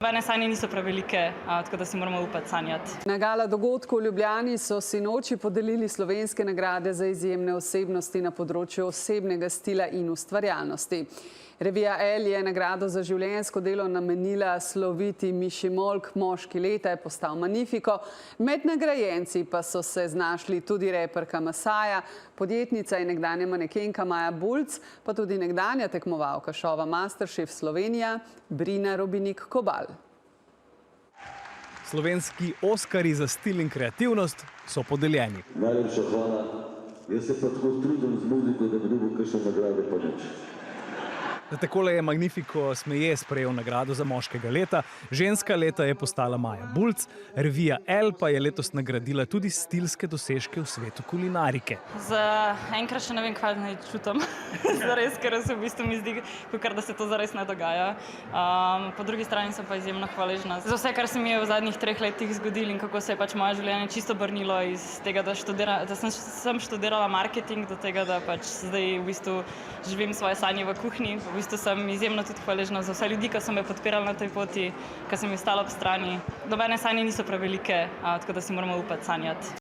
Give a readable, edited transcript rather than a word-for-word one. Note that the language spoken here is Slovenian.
Nobene sanje niso prevelike, tako da si moramo upati sanjati. Na gala dogodku v Ljubljani so sinoči podelili slovenske nagrade za izjemne osebnosti na področju osebnega stila in ustvarjalnosti. Revija Elle je nagrado za življenjsko delo namenila sloviti Miši Molk, moški leta je postal Magnifico. Med nagrajenci pa so se znašli tudi reperka Masaja, podjetnica in nekdanja manekenka Maja Bulc, pa tudi nekdanja tekmovalka šova Masterchef Slovenija Brina Robinik Kobal. Slovenski oskarji za stil in kreativnost so podeljeni. Najlepša hvala. Jaz se pa tako trudim z muziko, da bi dobil kakšne nagrade pa nič. Takole je Magnifico smeje sprejel nagrado za moškega leta, ženska leta je postala Maja Bulc, revija Elle pa je letos nagradila tudi stilske dosežke v svetu kulinarike. Enkrat še ne vem, kaj naj čutim, zares, ker se v bistvu mi zdi, kakor da se to zares ne dogaja. Po drugi strani sem pa izjemno hvaležna za vse, kar se mi je v zadnjih 3 letih zgodilo in kako se je pač moje življenje čisto obrnilo iz tega, da sem študirala marketing, do tega, da pač zdaj v bistvu živim svoje sanje v kuhinji. V bistvu sem izjemno tudi hvaležna za vse ljudi, ki so me podpirali na tej poti, ki so mi stali ob strani. Nobene sanje niso prevelike, tako da si moramo upati sanjati.